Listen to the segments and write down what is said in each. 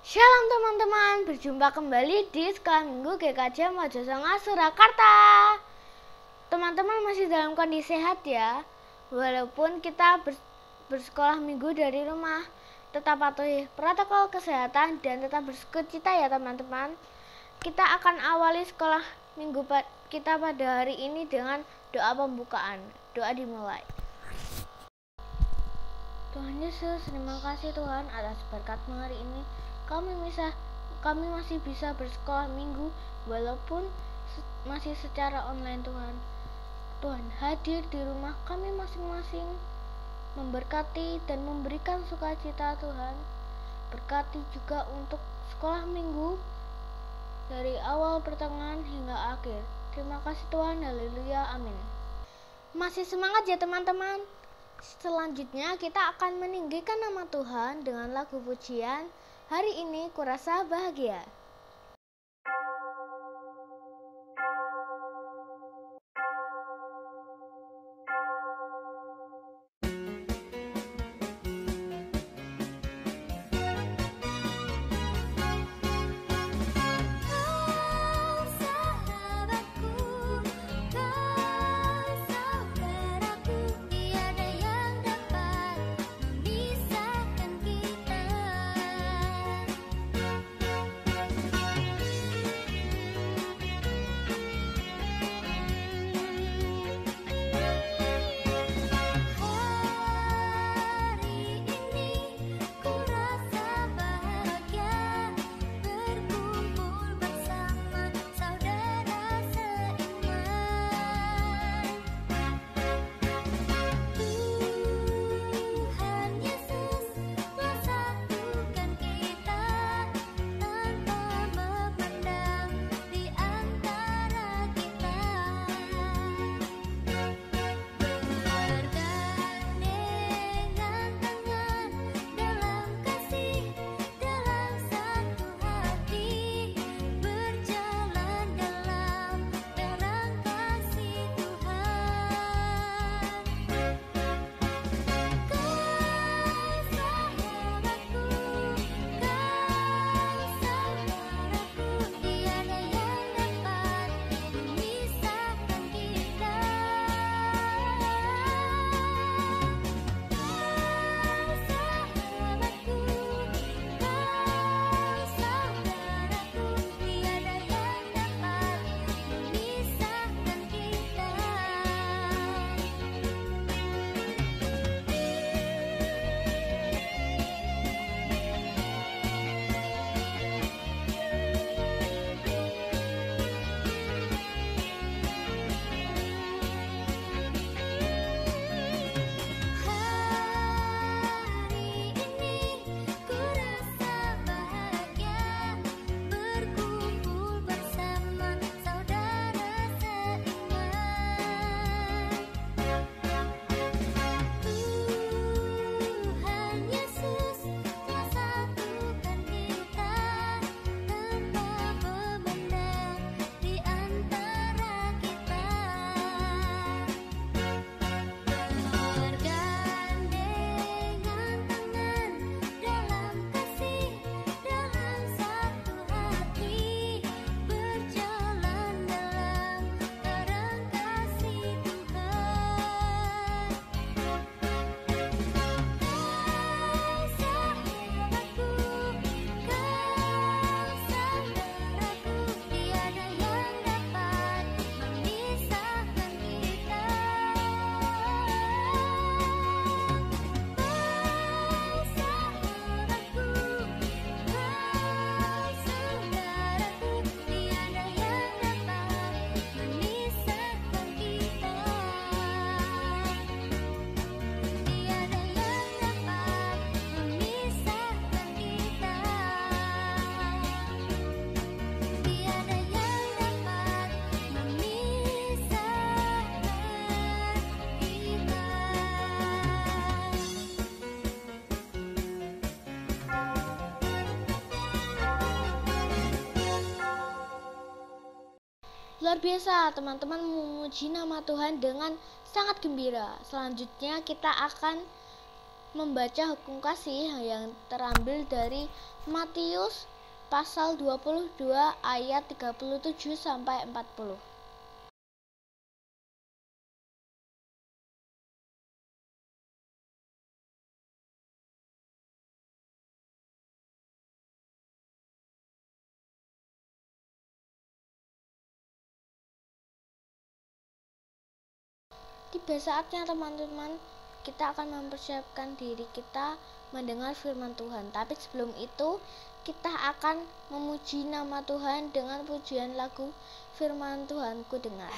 Shalom teman-teman, berjumpa kembali di Sekolah Minggu GKJ Mojosongo Surakarta. Teman-teman masih dalam kondisi sehat ya. Walaupun kita bersekolah minggu dari rumah, tetap patuhi protokol kesehatan dan tetap bersukacita ya teman-teman. Kita akan awali sekolah minggu kita pada hari ini dengan doa pembukaan. Doa dimulai. Tuhan Yesus, terima kasih Tuhan atas berkat-Mu hari ini. Kami masih bisa bersekolah minggu walaupun masih secara online Tuhan. Tuhan hadir di rumah kami masing-masing, memberkati dan memberikan sukacita Tuhan. Berkati juga untuk sekolah minggu dari awal, pertengahan hingga akhir. Terima kasih Tuhan, haleluya, amin. Masih semangat ya teman-teman. Selanjutnya kita akan meninggikan nama Tuhan dengan lagu pujian Hari Ini Kurasa Bahagia. Luar biasa, teman-teman memuji nama Tuhan dengan sangat gembira. Selanjutnya kita akan membaca hukum kasih yang terambil dari Matius pasal 22 ayat 37 sampai 40. Tiba saatnya teman-teman, kita akan mempersiapkan diri kita mendengar firman Tuhan. Tapi sebelum itu, kita akan memuji nama Tuhan dengan pujian lagu Firman Tuhanku Dengar.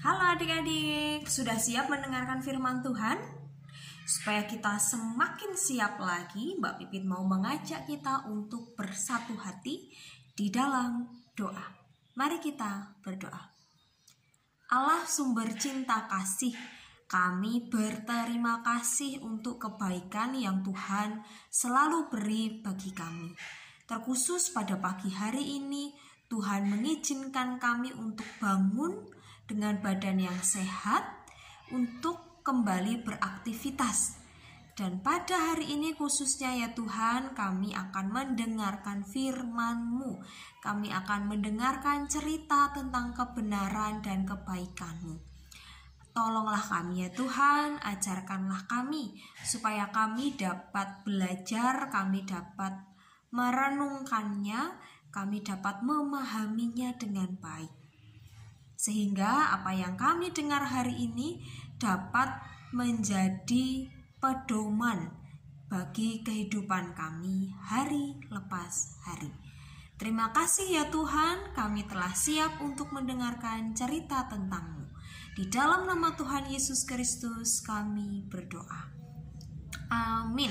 Halo adik-adik, sudah siap mendengarkan firman Tuhan? Supaya kita semakin siap lagi, Mbak Pipit mau mengajak kita untuk bersatu hati di dalam doa. Mari kita berdoa. Allah sumber cinta kasih, kami berterima kasih untuk kebaikan yang Tuhan selalu beri bagi kami. Terkhusus pada pagi hari ini, Tuhan mengizinkan kami untuk bangun dengan badan yang sehat untuk kembali beraktivitas. Dan pada hari ini khususnya ya Tuhan, kami akan mendengarkan firman-Mu. Kami akan mendengarkan cerita tentang kebenaran dan kebaikan-Mu. Tolonglah kami ya Tuhan, ajarkanlah kami supaya kami dapat belajar, kami dapat merenungkannya, kami dapat memahaminya dengan baik. Sehingga apa yang kami dengar hari ini dapat menjadi pedoman bagi kehidupan kami hari lepas hari. Terima kasih ya Tuhan, kami telah siap untuk mendengarkan cerita tentang-Mu. Di dalam nama Tuhan Yesus Kristus kami berdoa. Amin.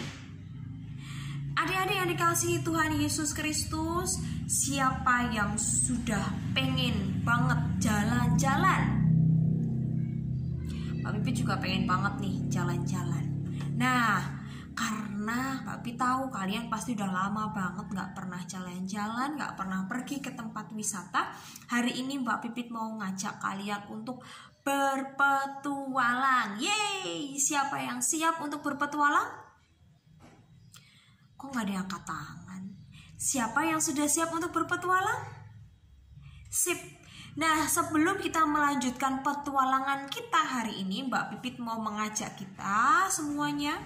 Adik-adik yang dikasihi Tuhan Yesus Kristus, siapa yang sudah pengen banget jalan-jalan? Mbak Pipi juga pengen banget nih jalan-jalan. Nah, karena Mbak Pipi tahu kalian pasti udah lama banget gak pernah jalan-jalan, gak pernah pergi ke tempat wisata. Hari ini Mbak Pipit mau ngajak kalian untuk berpetualang. Yeay, siapa yang siap untuk berpetualang? Kok gak ada yang angkat tangan? Siapa yang sudah siap untuk berpetualang? Sip. Nah, sebelum kita melanjutkan petualangan kita hari ini, Mbak Pipit mau mengajak kita semuanya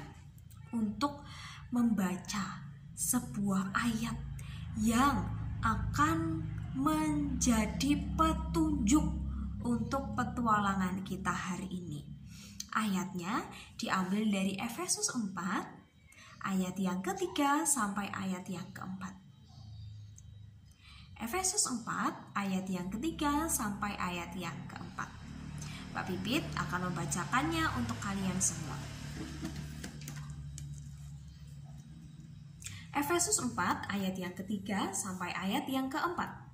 untuk membaca sebuah ayat yang akan menjadi petunjuk untuk petualangan kita hari ini. Ayatnya diambil dari Efesus 4 ayat yang ketiga sampai ayat yang keempat. Efesus 4 ayat yang ketiga sampai ayat yang keempat. Mbak Pipit akan membacakannya untuk kalian semua. Efesus 4 ayat yang ketiga sampai ayat yang keempat.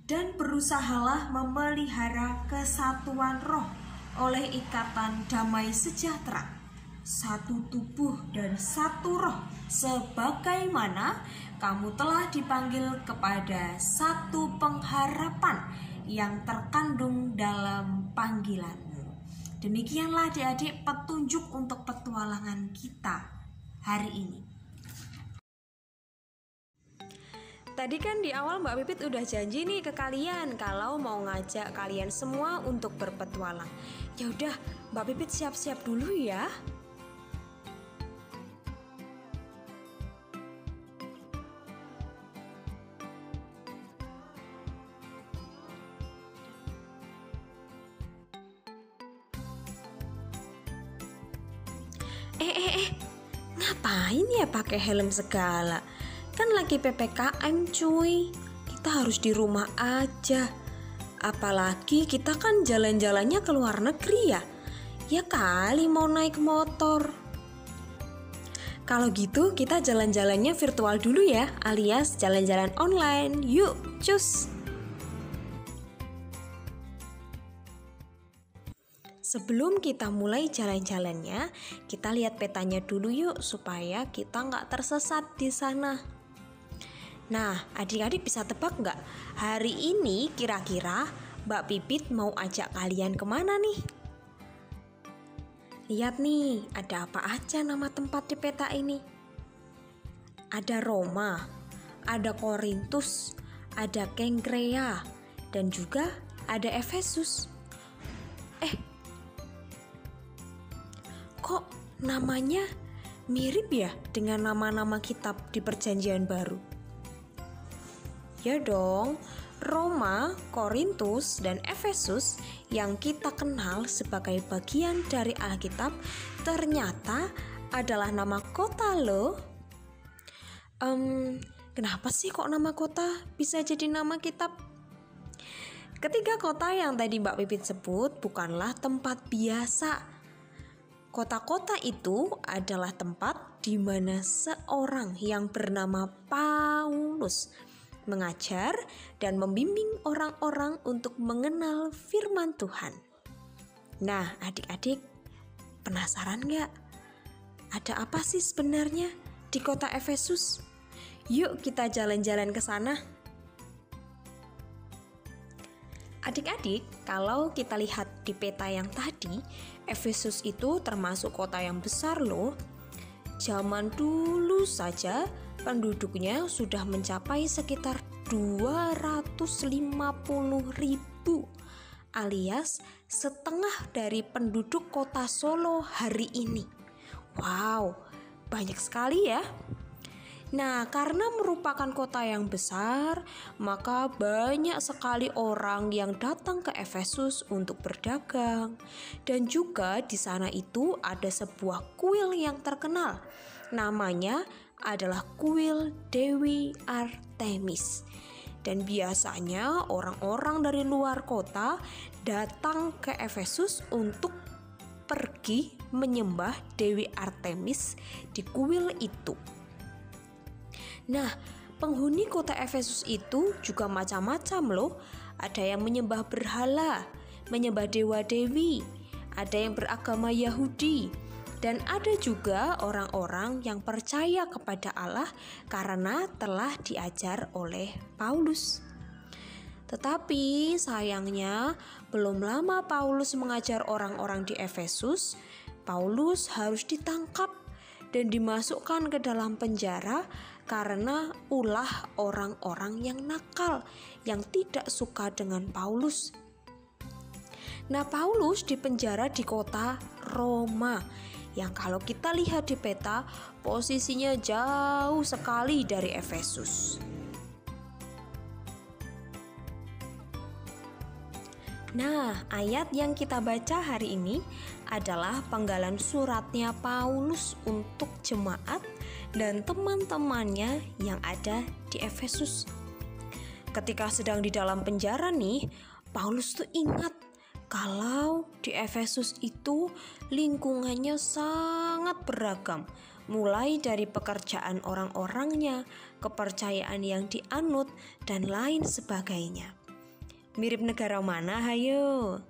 Dan berusahalah memelihara kesatuan roh oleh ikatan damai sejahtera, satu tubuh dan satu roh, sebagaimana kamu telah dipanggil kepada satu pengharapan yang terkandung dalam panggilanmu. Demikianlah adik-adik petunjuk untuk petualangan kita hari ini. Tadi kan di awal Mbak Pipit udah janji nih ke kalian kalau mau ngajak kalian semua untuk berpetualang. Ya udah, Mbak Pipit siap-siap dulu ya. Ngapain ya pakai helm segala? Kan lagi PPKM cuy. Kita harus di rumah aja. Apalagi kita kan jalan-jalannya ke luar negeri ya. Ya kali mau naik motor. Kalau gitu kita jalan-jalannya virtual dulu ya, alias jalan-jalan online. Yuk, cus! Sebelum kita mulai jalan-jalannya, kita lihat petanya dulu yuk supaya kita nggak tersesat di sana. Nah, adik-adik bisa tebak nggak? Hari ini kira-kira Mbak Pipit mau ajak kalian kemana nih? Lihat nih, ada apa aja nama tempat di peta ini? Ada Roma, ada Korintus, ada Kengkrea, dan juga ada Efesus. Kok namanya mirip ya dengan nama-nama kitab di Perjanjian Baru? Ya dong, Roma, Korintus, dan Efesus yang kita kenal sebagai bagian dari Alkitab ternyata adalah nama kota loh. Kenapa sih kok nama kota bisa jadi nama kitab? Ketiga kota yang tadi Mbak Pipit sebut bukanlah tempat biasa. Kota-kota itu adalah tempat di mana seorang yang bernama Paulus mengajar dan membimbing orang-orang untuk mengenal firman Tuhan. Nah, adik-adik, penasaran gak? Ada apa sih sebenarnya di kota Efesus? Yuk kita jalan-jalan ke sana. Adik-adik, kalau kita lihat di peta yang tadi, Efesus itu termasuk kota yang besar loh. Zaman dulu saja penduduknya sudah mencapai sekitar 250.000, alias setengah dari penduduk kota Solo hari ini. Wow, banyak sekali ya. Nah, karena merupakan kota yang besar, maka banyak sekali orang yang datang ke Efesus untuk berdagang. Dan juga di sana itu ada sebuah kuil yang terkenal. Namanya adalah kuil Dewi Artemis. Dan biasanya orang-orang dari luar kota datang ke Efesus untuk pergi menyembah Dewi Artemis di kuil itu. Nah, penghuni kota Efesus itu juga macam-macam loh. Ada yang menyembah berhala, menyembah dewa-dewi, ada yang beragama Yahudi, dan ada juga orang-orang yang percaya kepada Allah karena telah diajar oleh Paulus. Tetapi sayangnya, belum lama Paulus mengajar orang-orang di Efesus, Paulus harus ditangkap dan dimasukkan ke dalam penjara karena ulah orang-orang yang nakal, yang tidak suka dengan Paulus. Nah, Paulus dipenjara di kota Roma, yang kalau kita lihat di peta, posisinya jauh sekali dari Efesus. Nah, ayat yang kita baca hari ini adalah penggalan suratnya Paulus untuk jemaat dan teman-temannya yang ada di Efesus. Ketika sedang di dalam penjara nih, Paulus tuh ingat kalau di Efesus itu lingkungannya sangat beragam, mulai dari pekerjaan orang-orangnya, kepercayaan yang dianut, dan lain sebagainya. Mirip negara mana, hayo?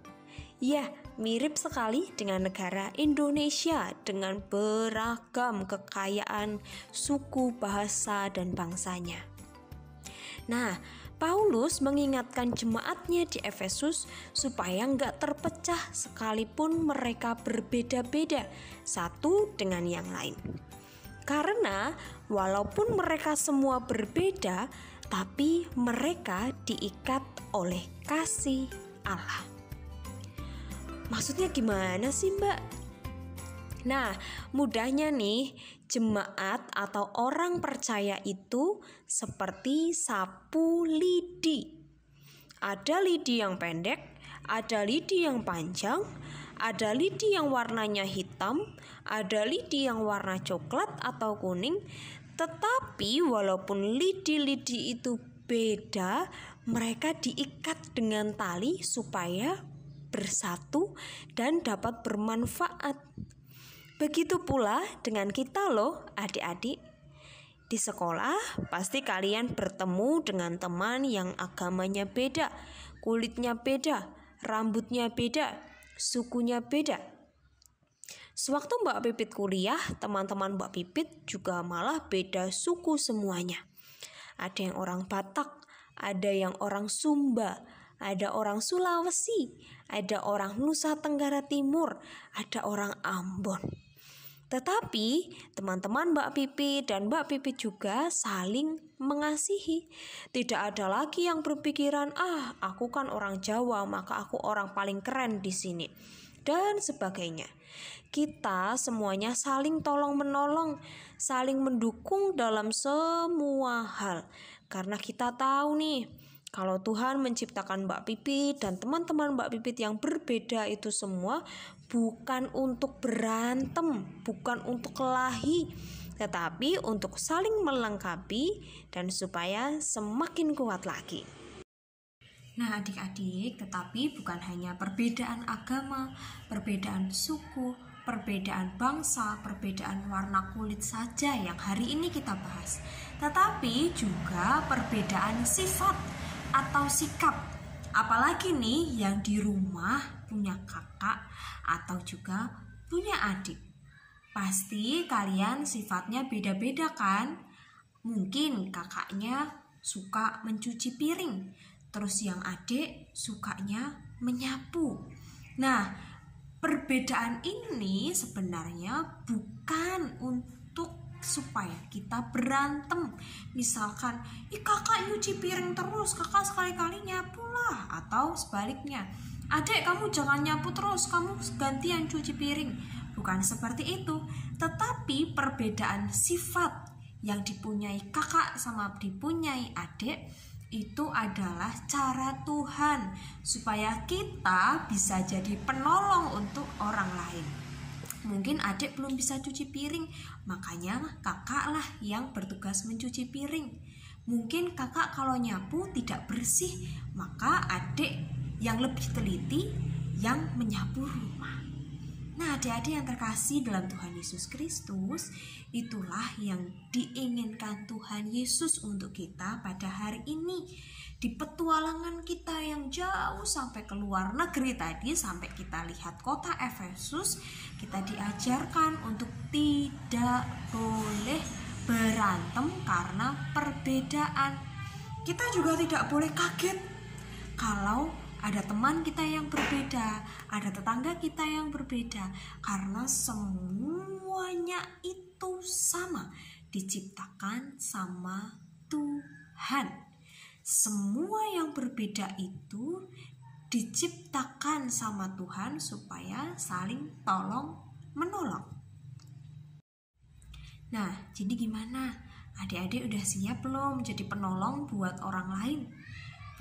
Ya, mirip sekali dengan negara Indonesia dengan beragam kekayaan suku, bahasa, dan bangsanya. Nah, Paulus mengingatkan jemaatnya di Efesus supaya nggak terpecah sekalipun mereka berbeda-beda satu dengan yang lain. Karena walaupun mereka semua berbeda, tapi mereka diikat oleh kasih Allah. Maksudnya gimana sih, Mbak? Nah, mudahnya nih, jemaat atau orang percaya itu seperti sapu lidi. Ada lidi yang pendek, ada lidi yang panjang, Ada lidi yang warnanya hitam, ada lidi yang warna coklat atau kuning. Tetapi walaupun lidi-lidi itu beda, mereka diikat dengan tali supaya bersatu dan dapat bermanfaat. Begitu pula dengan kita loh adik-adik. Di sekolah pasti kalian bertemu dengan teman yang agamanya beda, kulitnya beda, rambutnya beda, sukunya beda. Sewaktu Mbak Pipit kuliah, teman-teman Mbak Pipit juga malah beda suku semuanya. Ada yang orang Batak, ada yang orang Sumba, ada orang Sulawesi, ada orang Nusa Tenggara Timur, ada orang Ambon. Tetapi teman-teman Mbak Pipit dan Mbak Pipit juga saling mengasihi. Tidak ada lagi yang berpikiran, aku kan orang Jawa, maka aku orang paling keren di sini, dan sebagainya. Kita semuanya saling tolong-menolong, saling mendukung dalam semua hal. Karena kita tahu nih, kalau Tuhan menciptakan Mbak Pipit dan teman-teman Mbak Pipit yang berbeda itu semua bukan untuk berantem, bukan untuk kelahi, tetapi untuk saling melengkapi dan supaya semakin kuat lagi. Nah adik-adik, tetapi bukan hanya perbedaan agama, perbedaan suku, perbedaan bangsa, perbedaan warna kulit saja yang hari ini kita bahas, tetapi juga perbedaan sifat atau sikap. Apalagi nih yang di rumah punya kakak atau juga punya adik. Pasti kalian sifatnya beda-beda kan? Mungkin kakaknya suka mencuci piring, terus yang adik sukanya menyapu. Nah, perbedaan ini sebenarnya bukan untuk supaya kita berantem. Misalkan, kakak nyuci piring terus, kakak sekali-kali nyapu lah. Atau sebaliknya, adik kamu jangan nyapu terus, kamu gantian cuci piring. Bukan seperti itu. Tetapi perbedaan sifat yang dipunyai kakak sama dipunyai adik itu adalah cara Tuhan supaya kita bisa jadi penolong untuk orang lain. Mungkin adik belum bisa cuci piring, makanya kakak lah yang bertugas mencuci piring. Mungkin kakak kalau nyapu tidak bersih, maka adik yang lebih teliti yang menyapu rumah. Nah adik-adik yang terkasih dalam Tuhan Yesus Kristus, itulah yang diinginkan Tuhan Yesus untuk kita pada hari ini. Di petualangan kita yang jauh sampai ke luar negeri tadi, sampai kita lihat kota Efesus, kita diajarkan untuk tidak boleh berantem karena perbedaan. Kita juga tidak boleh kaget kalau ada teman kita yang berbeda, ada tetangga kita yang berbeda, karena semuanya itu sama, diciptakan sama Tuhan. Semua yang berbeda itu diciptakan sama Tuhan supaya saling tolong menolong. Nah, jadi gimana? Adik-adik udah siap belum jadi penolong buat orang lain?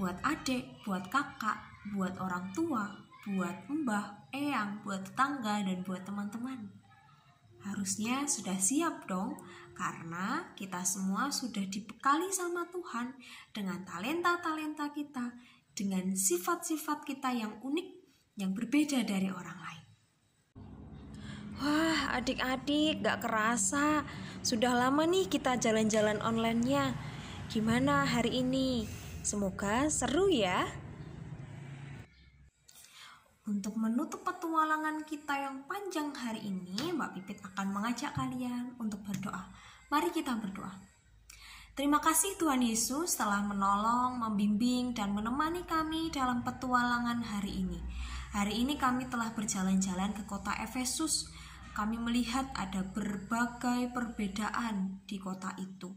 Buat adik, buat kakak, buat orang tua, buat mbah, eyang, buat tetangga, dan buat teman-teman. Harusnya sudah siap dong, karena kita semua sudah dibekali sama Tuhan dengan talenta-talenta kita, dengan sifat-sifat kita yang unik, yang berbeda dari orang lain. Wah, adik-adik, gak kerasa. Sudah lama nih kita jalan-jalan online-nya. Gimana hari ini? Semoga seru ya. Untuk menutup petualangan kita yang panjang hari ini, Mbak Pipit akan mengajak kalian untuk berdoa. Mari kita berdoa. Terima kasih Tuhan Yesus telah menolong, membimbing, dan menemani kami dalam petualangan hari ini. Hari ini kami telah berjalan-jalan ke kota Efesus. Kami melihat ada berbagai perbedaan di kota itu.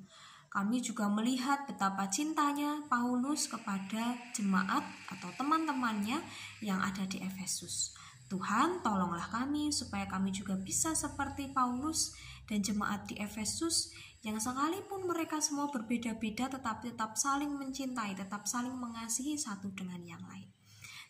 Kami juga melihat betapa cintanya Paulus kepada jemaat atau teman-temannya yang ada di Efesus. Tuhan, tolonglah kami supaya kami juga bisa seperti Paulus dan jemaat di Efesus yang sekalipun mereka semua berbeda-beda tetapi tetap saling mencintai, tetap saling mengasihi satu dengan yang lain.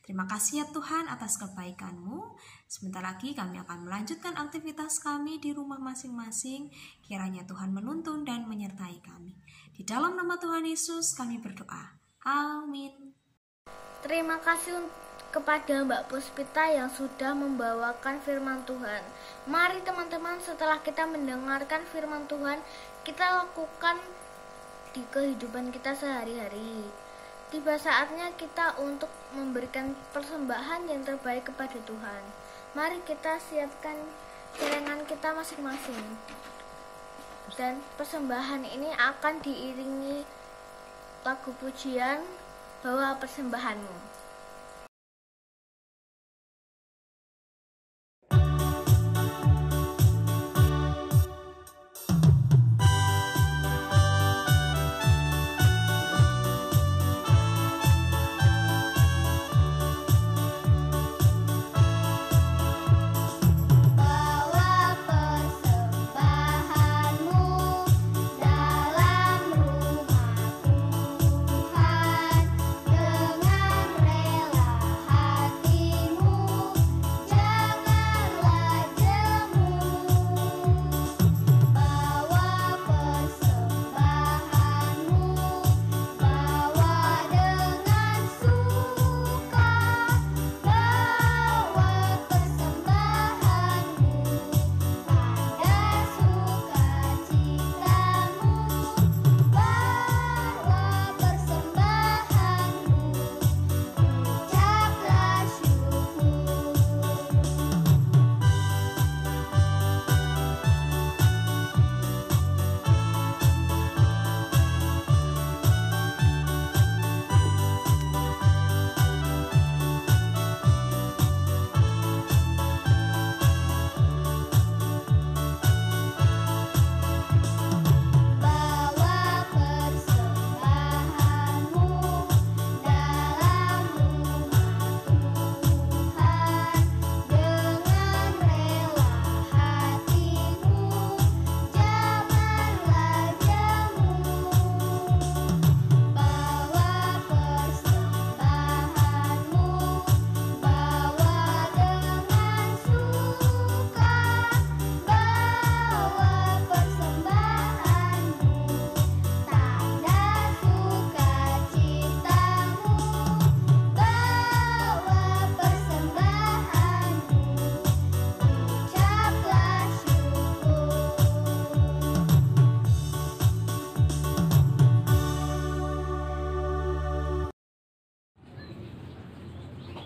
Terima kasih ya Tuhan atas kebaikan-Mu. Sebentar lagi kami akan melanjutkan aktivitas kami di rumah masing-masing. Kiranya Tuhan menuntun dan menyertai kami. Di dalam nama Tuhan Yesus kami berdoa. Amin. Terima kasih kepada Mbak Puspita yang sudah membawakan firman Tuhan. Mari teman-teman, setelah kita mendengarkan firman Tuhan, kita lakukan di kehidupan kita sehari-hari. Tiba saatnya kita untuk memberikan persembahan yang terbaik kepada Tuhan. Mari kita siapkan celengan kita masing-masing. Dan persembahan ini akan diiringi lagu pujian, Bawa Persembahanmu.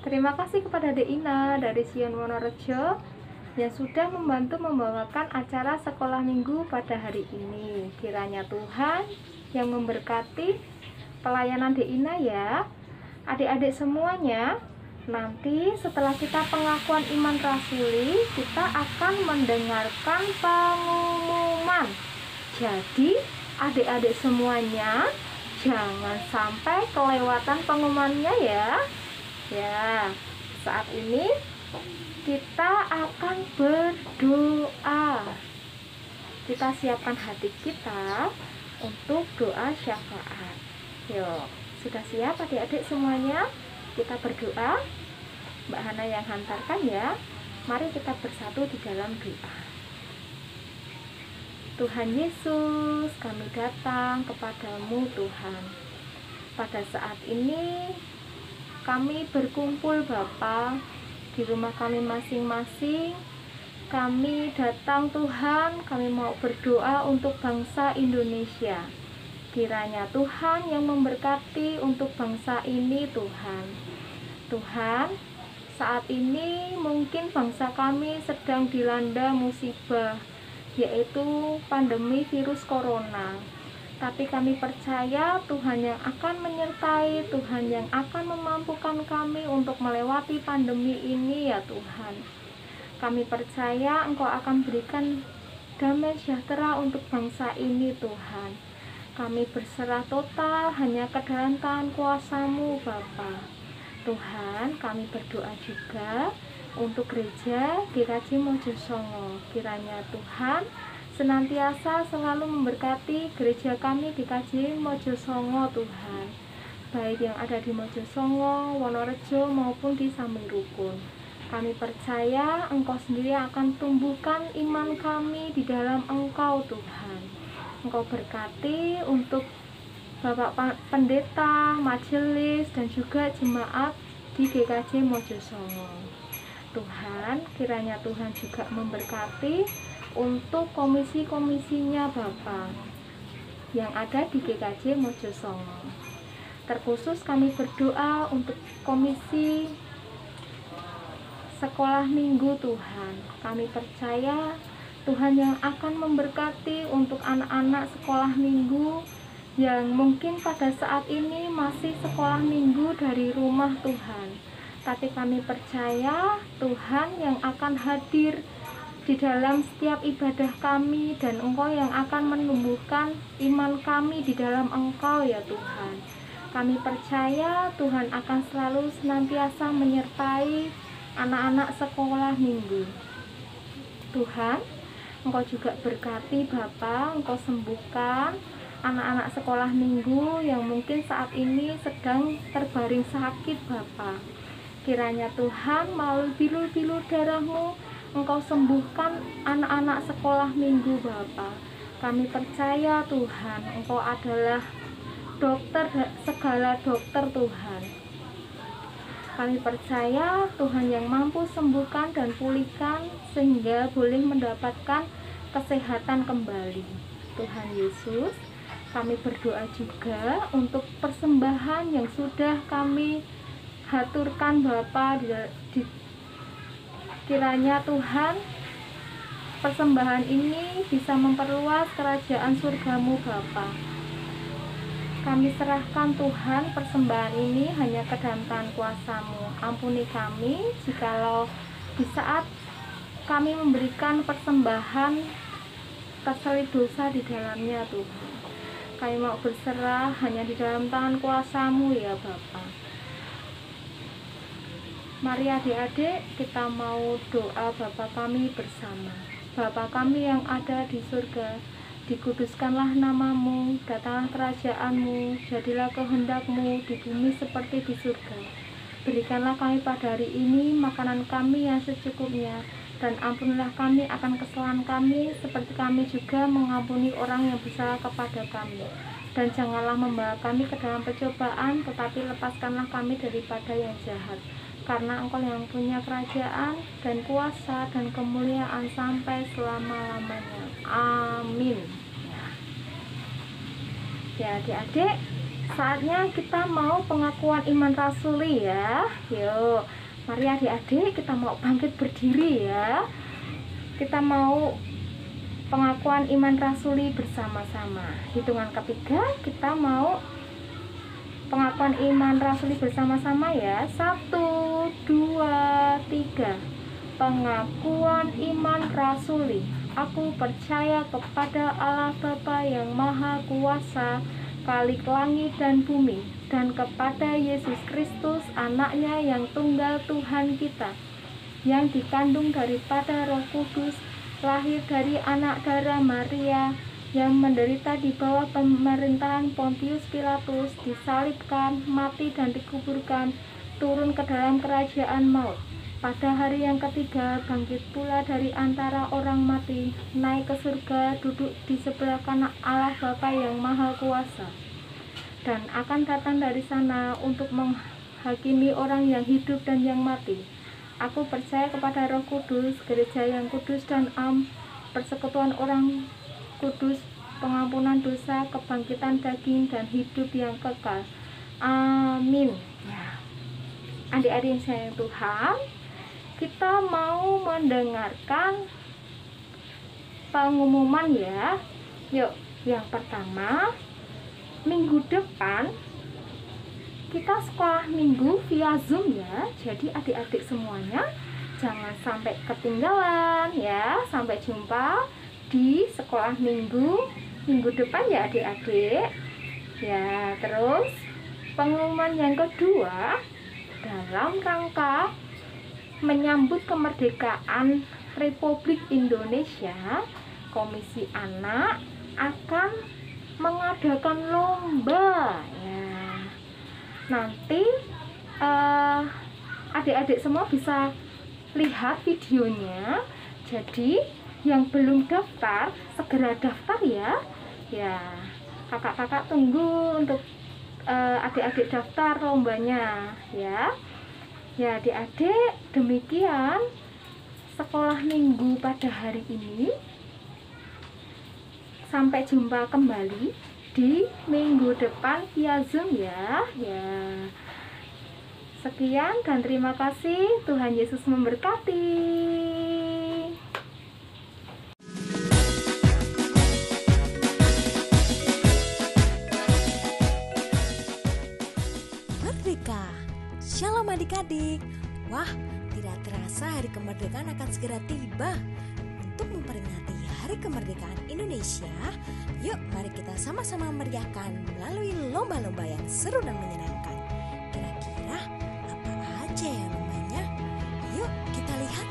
Terima kasih kepada Dek Ina dari Sion Wonorejo yang sudah membantu membawakan acara sekolah minggu pada hari ini. Kiranya Tuhan yang memberkati pelayanan Dek Ina ya. Adik-adik semuanya, nanti setelah kita pengakuan iman rasuli, kita akan mendengarkan pengumuman. Jadi adik-adik semuanya jangan sampai kelewatan pengumumannya ya. Ya, saat ini kita akan berdoa. Kita siapkan hati kita untuk doa syafaat. Yuk, sudah siap adik-adik semuanya? Kita berdoa. Mbak Hana yang hantarkan ya. Mari kita bersatu di dalam doa. Tuhan Yesus, kami datang kepadamu Tuhan. Pada saat ini kami berkumpul Bapa di rumah kami masing-masing. Kami datang Tuhan, kami mau berdoa untuk bangsa Indonesia. Kiranya Tuhan yang memberkati untuk bangsa ini Tuhan. Tuhan, saat ini mungkin bangsa kami sedang dilanda musibah, yaitu pandemi virus corona. Tapi kami percaya Tuhan yang akan menyertai, Tuhan yang akan memampukan kami untuk melewati pandemi ini ya Tuhan. Kami percaya Engkau akan berikan damai sejahtera untuk bangsa ini Tuhan. Kami berserah total hanya ke dalam tangan kuasa-Mu Bapa. Tuhan, kami berdoa juga untuk gereja GKJ Mojosongo. Kiranya Tuhan senantiasa selalu memberkati gereja kami GKJ Mojosongo Tuhan. baik yang ada di Mojosongo, Wonorejo maupun di Samping Rukun. Kami percaya Engkau sendiri akan tumbuhkan iman kami di dalam Engkau Tuhan. Engkau berkati untuk Bapak Pendeta, majelis, dan juga jemaat di GKJ Mojosongo. Tuhan, kiranya Tuhan juga memberkati untuk komisi-komisinya Bapak yang ada di GKJ Mojosongo. Terkhusus kami berdoa untuk komisi sekolah minggu Tuhan. Kami percaya Tuhan yang akan memberkati untuk anak-anak sekolah minggu yang mungkin pada saat ini masih sekolah minggu dari rumah Tuhan. Tapi kami percaya Tuhan yang akan hadir di dalam setiap ibadah kami, dan Engkau yang akan menumbuhkan iman kami di dalam Engkau ya Tuhan. Kami percaya Tuhan akan selalu senantiasa menyertai anak-anak sekolah minggu. Tuhan, Engkau juga berkati Bapa, Engkau sembuhkan anak-anak sekolah minggu yang mungkin saat ini sedang terbaring sakit Bapa. Kiranya Tuhan melalui bilur-bilur darah-Mu Engkau sembuhkan anak-anak sekolah minggu Bapa. Kami percaya Tuhan, Engkau adalah dokter, segala dokter Tuhan. Kami percaya Tuhan yang mampu sembuhkan dan pulihkan sehingga boleh mendapatkan kesehatan kembali. Tuhan Yesus, kami berdoa juga untuk persembahan yang sudah kami haturkan Bapa kiranya Tuhan persembahan ini bisa memperluas kerajaan surga-Mu Bapa. Kami serahkan Tuhan persembahan ini hanya ke dalam tangan kuasa-Mu. Ampuni kami jikalau di saat kami memberikan persembahan terselip dosa di dalamnya Tuhan. Kami mau berserah hanya di dalam tangan kuasa-Mu ya Bapa. Mari adik-adik kita mau doa Bapa kami bersama. Bapa kami yang ada di surga, dikuduskanlah nama-Mu, datanglah kerajaan-Mu, jadilah kehendak-Mu di bumi seperti di surga. Berikanlah kami pada hari ini makanan kami yang secukupnya, dan ampunilah kami akan kesalahan kami, seperti kami juga mengampuni orang yang bersalah kepada kami. Dan janganlah membawa kami ke dalam pencobaan, tetapi lepaskanlah kami daripada yang jahat. Karena Engkau yang punya kerajaan dan kuasa dan kemuliaan sampai selama-lamanya. Amin. Ya adik-adik, saatnya kita mau pengakuan iman rasuli ya. Yuk, mari adik-adik kita mau bangkit berdiri ya. Kita mau pengakuan iman rasuli bersama-sama. Hitungan ketiga kita mau pengakuan iman rasuli bersama-sama ya. 1, 2, 3. Pengakuan iman rasuli. Aku percaya kepada Allah Bapa yang Maha Kuasa, Khalik langit dan bumi, dan kepada Yesus Kristus anaknya yang tunggal Tuhan kita, yang dikandung daripada Roh Kudus, lahir dari anak darah Maria, yang menderita di bawah pemerintahan Pontius Pilatus, disalibkan, mati dan dikuburkan, turun ke dalam kerajaan maut. Pada hari yang ketiga bangkit pula dari antara orang mati, naik ke surga, duduk di sebelah kanan Allah Bapa yang Maha Kuasa, dan akan datang dari sana untuk menghakimi orang yang hidup dan yang mati. Aku percaya kepada Roh Kudus, gereja yang kudus dan persekutuan orang kudus, pengampunan dosa, kebangkitan daging, dan hidup yang kekal. Amin. Ya. Adik-adik yang sayang Tuhan, kita mau mendengarkan pengumuman ya. Yuk, yang pertama, minggu depan kita sekolah minggu via Zoom ya. Jadi adik-adik semuanya jangan sampai ketinggalan ya. Sampai jumpa di sekolah minggu depan ya adik-adik ya. Terus pengumuman yang kedua, dalam rangka menyambut kemerdekaan Republik Indonesia, Komisi Anak akan mengadakan lomba ya. Nanti adik-adik semua bisa lihat videonya. Jadi yang belum daftar segera daftar ya. Ya, kakak-kakak tunggu untuk adik-adik daftar lombanya ya. Ya adik-adik, demikian sekolah minggu pada hari ini. Sampai jumpa kembali di minggu depan via Zoom ya. Sekian dan terima kasih. Tuhan Yesus memberkati. Merdeka. Shalom adik-adik. Wah, tidak terasa hari kemerdekaan akan segera tiba. Untuk memperingati Hari Kemerdekaan Indonesia, yuk mari kita sama-sama meriahkan melalui lomba-lomba yang seru dan menyenangkan. Kira-kira apa aja ya lombanya? Yuk kita lihat.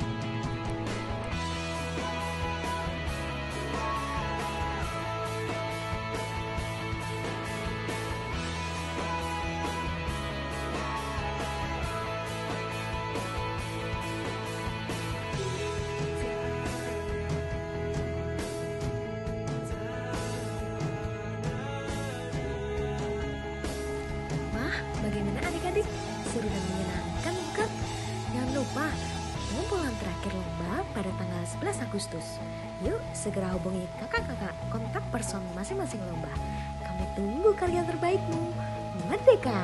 Bagaimana adik-adik? Seru dan menyenangkan kan? Jangan lupa, pengumpulan terakhir lomba pada tanggal 11 Agustus. Yuk segera hubungi kakak-kakak kontak person masing-masing lomba. Kami tunggu karya terbaikmu. Merdeka!